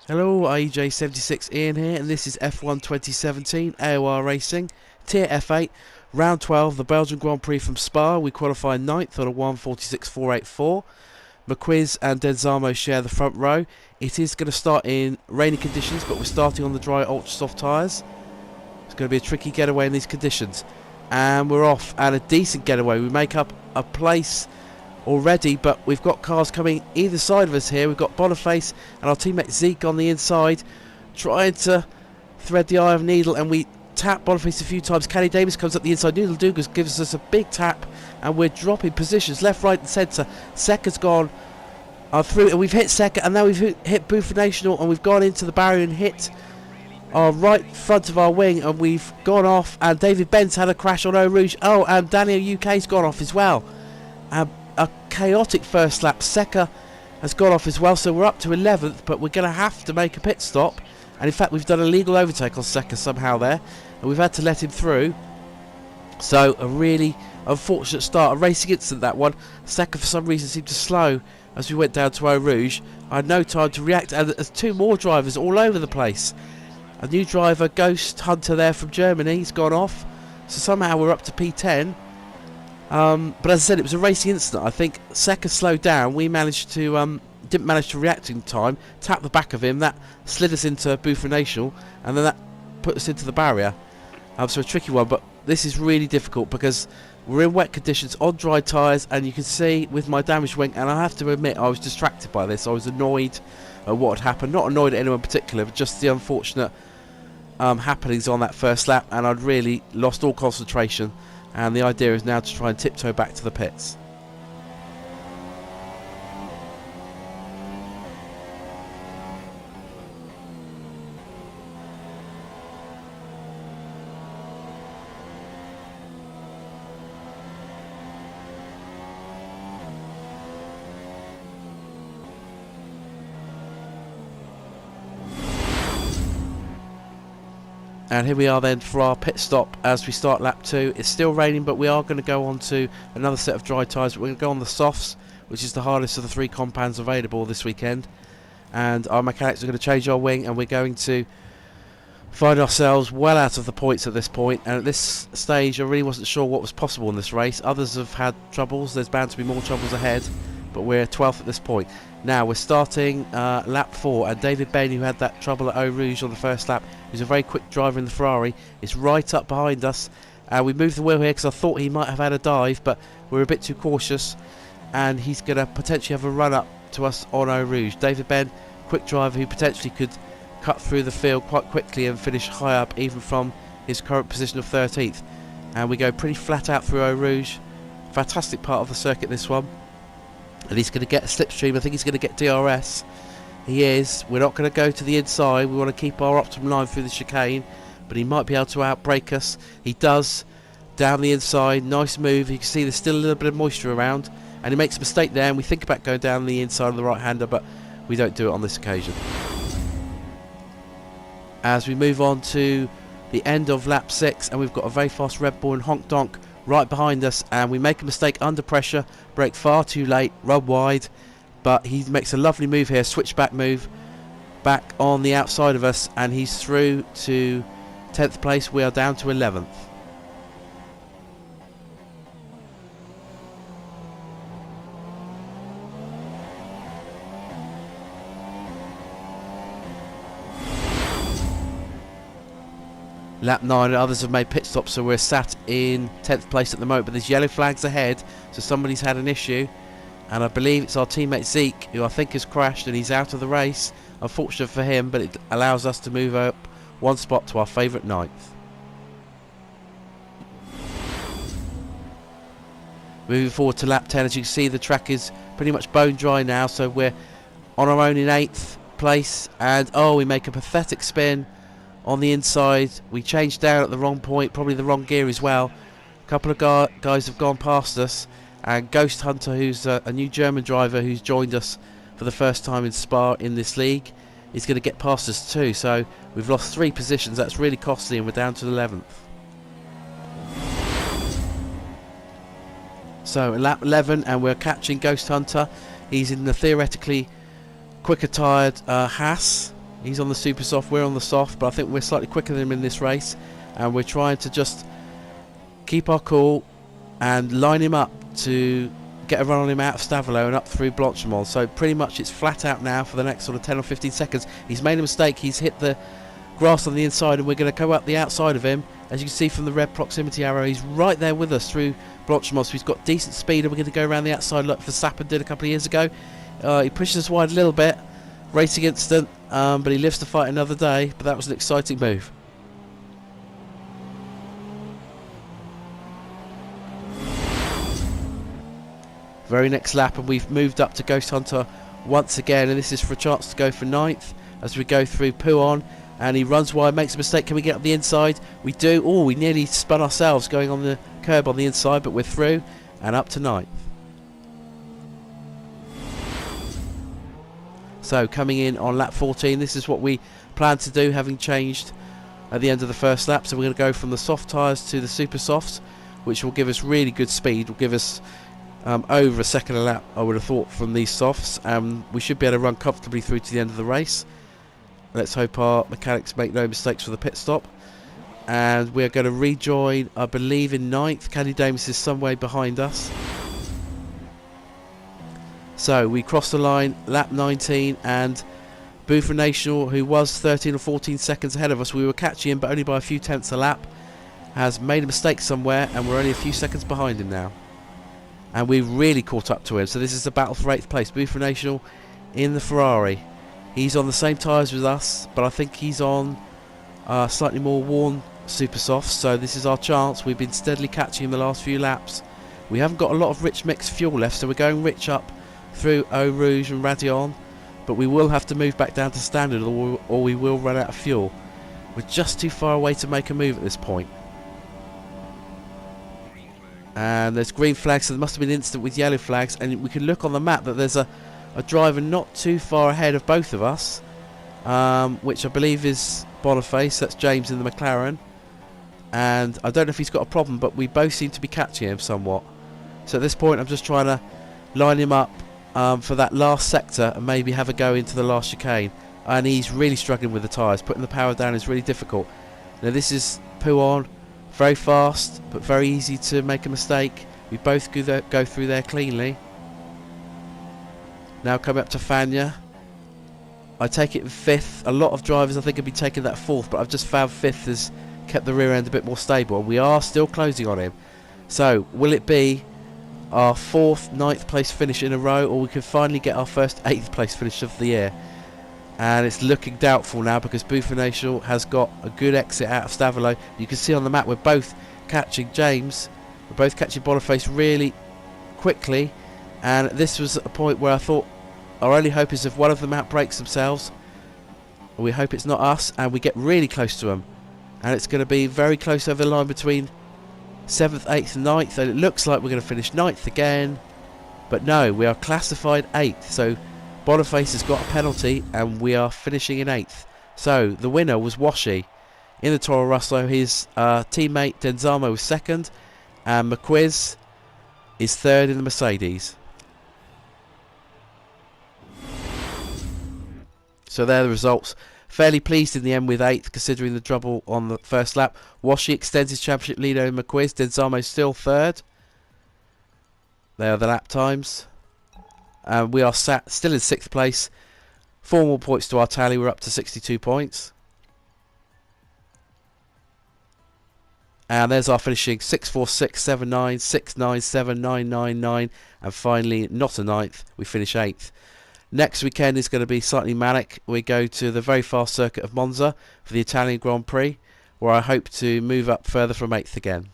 Hello, AJ76 Ian here, and this is F1 2017 AOR Racing, Tier F8, Round 12, the Belgian Grand Prix from Spa. We qualify 9th on a 1:46.484. McQuiz and Denzamo share the front row. It is going to start in rainy conditions, but we're starting on the dry ultra soft tyres. It's going to be a tricky getaway in these conditions. And we're off, and a decent getaway. We make up a place already, but we've got cars coming either side of us here. We've got Boniface and our teammate Zeke on the inside trying to thread the eye of a needle, and we tap Boniface a few times. Kenny Davis comes up the inside. Noodle Douglas gives us a big tap, and we're dropping positions left, right and centre. Secca's gone through, and we've hit Secca, and now we've hit Booth National, and we've gone into the barrier and hit our right front of our wing, and we've gone off, and David Benz had a crash on Eau Rouge. Oh, and Daniel UK's gone off as well. A chaotic first lap. Secca has gone off as well, so we're up to 11th, but we're going to have to make a pit stop. And in fact, we've done a legal overtake on Secca somehow there, and we've had to let him through. So a really unfortunate start, a racing incident that one. Secca for some reason seemed to slow as we went down to Eau Rouge. I had no time to react, and there's two more drivers all over the place. A new driver, Ghost Hunter there from Germany, he's gone off, so somehow we're up to P10. But as I said, it was a racing incident. I think Secca slowed down. We managed to didn't manage to react in time, tapped the back of him, that slid us into Booth National, and then that put us into the barrier. So a tricky one, but this is really difficult because we're in wet conditions on dry tyres, and you can see with my damaged wing, and I have to admit I was distracted by this. I was annoyed at what had happened, not annoyed at anyone in particular, but just the unfortunate happenings on that first lap, and I'd really lost all concentration. And the idea is now to try and tiptoe back to the pits. And here we are then for our pit stop as we start lap 2. It's still raining, but we are going to go on to another set of dry tyres. We're going to go on the softs, which is the hardest of the 3 compounds available this weekend. And our mechanics are going to change our wing, and we're going to find ourselves well out of the points at this point. And at this stage, I really wasn't sure what was possible in this race. Others have had troubles. There's bound to be more troubles ahead, but we're 12th at this point. Now we're starting lap 4, and David Bain, who had that trouble at Eau Rouge on the first lap, who's a very quick driver in the Ferrari, is right up behind us. We moved the wheel here because I thought he might have had a dive, but we're a bit too cautious, and he's going to potentially have a run up to us on Eau Rouge. David Bain, quick driver who potentially could cut through the field quite quickly and finish high up even from his current position of 13th. And we go pretty flat out through Eau Rouge. Fantastic part of the circuit, this one. And he's going to get a slipstream. I think he's going to get DRS. He is. We're not going to go to the inside. We want to keep our optimum line through the chicane, but he might be able to outbrake us. He does. Down the inside. Nice move. You can see there's still a little bit of moisture around, and he makes a mistake there, and we think about going down the inside of the right-hander, but we don't do it on this occasion. As we move on to the end of lap 6, and we've got a very fast Red Bull and Honk Donk right behind us, and we make a mistake under pressure, brake far too late, run wide, but he makes a lovely move here, switchback move back on the outside of us, and he's through to 10th place. We are down to 11th. Lap 9, others have made pit stops, so we're sat in 10th place at the moment, but there's yellow flags ahead, so somebody's had an issue, and I believe it's our teammate Zeke, who I think has crashed, and he's out of the race. Unfortunate for him, but it allows us to move up one spot to our favourite 9th. Moving forward to lap 10, as you can see, the track is pretty much bone dry now, so we're on our own in 8th place, and oh, we make a pathetic spin on the inside. We changed down at the wrong point, probably the wrong gear as well. A couple of guys have gone past us, and Ghost Hunter, who's a new German driver who's joined us for the first time in Spa in this league, is going to get past us too. So we've lost 3 positions. That's really costly, and we're down to 11th. So lap 11, and we're catching Ghost Hunter. He's in the theoretically quicker tired Haas. He's on the super soft, we're on the soft, but I think we're slightly quicker than him in this race, and we're trying to just keep our cool and line him up to get a run on him out of Stavelot and up through Blanchimont. So pretty much it's flat out now for the next sort of 10 or 15 seconds. He's made a mistake, he's hit the grass on the inside, and we're going to go up the outside of him. As you can see from the red proximity arrow, he's right there with us through Blanchimont, so he's got decent speed, and we're going to go around the outside like Verstappen did a couple of years ago. He pushes us wide a little bit, racing instant, but he lives to fight another day. But that was an exciting move. Very next lap, and we've moved up to Ghost Hunter once again, and this is for a chance to go for 9th as we go through Pouhon, and he runs wide, makes a mistake. Can we get up the inside? We do. Oh, we nearly spun ourselves going on the curb on the inside, but we're through and up to 9th. So coming in on lap 14, this is what we plan to do, having changed at the end of the first lap. So we're going to go from the soft tyres to the super softs, which will give us really good speed, will give us over a second a lap, I would have thought, from these softs. We should be able to run comfortably through to the end of the race. Let's hope our mechanics make no mistakes for the pit stop. And we're going to rejoin, I believe, in 9th. Caddy Davis is some way behind us. So we cross the line, lap 19, and Buford National, who was 13 or 14 seconds ahead of us, we were catching him but only by a few tenths a lap, has made a mistake somewhere, and we're only a few seconds behind him now. And we've really caught up to him, so this is the battle for 8th place. Buford National in the Ferrari. He's on the same tyres as us, but I think he's on slightly more worn super softs, so this is our chance. We've been steadily catching him the last few laps. We haven't got a lot of rich mixed fuel left, so we're going rich up through Eau Rouge and Radion, but we will have to move back down to standard, or we will run out of fuel. We're just too far away to make a move at this point. And there's green flags, so there must have been an instant with yellow flags, and we can look on the map that there's a driver not too far ahead of both of us, which I believe is Boniface. That's James in the McLaren, and I don't know if he's got a problem, but we both seem to be catching him somewhat. So at this point I'm just trying to line him up for that last sector and maybe have a go into the last chicane, and he's really struggling with the tyres. Putting the power down is really difficult. Now this is Pouhon, very fast but very easy to make a mistake. We both go through there cleanly. Now coming up to Fagnes, I take it 5th. A lot of drivers I think would be taking that 4th, but I've just found 5th has kept the rear end a bit more stable, and we are still closing on him. So will it be our 4th, 9th place finish in a row, or we could finally get our first 8th place finish of the year? And it's looking doubtful now, because Buford National has got a good exit out of Stavelot. You can see on the map we're both catching James, we're both catching Boniface really quickly, and this was a point where I thought our only hope is if one of them outbreaks themselves. We hope it's not us, and we get really close to them, and it's going to be very close over the line between 7th, 8th and 9th, and it looks like we're going to finish 9th again, but no, we are classified 8th, so Boniface has got a penalty and we are finishing in 8th. So the winner was Washi in the Toro Rosso. His teammate Denzamo was 2nd, and McQuiz is 3rd in the Mercedes. So there are the results. Fairly pleased in the end with 8th, considering the trouble on the first lap. Washi extends his championship lead over McQuiz. Denzamo still 3rd. There are the lap times. We are still in 6th place. 4 more points to our tally. We're up to 62 points. And there's our finishing 64679, 697, 999, and finally, not a 9th, we finish 8th. Next weekend is going to be slightly manic. We go to the very fast circuit of Monza for the Italian Grand Prix, where I hope to move up further from 8th again.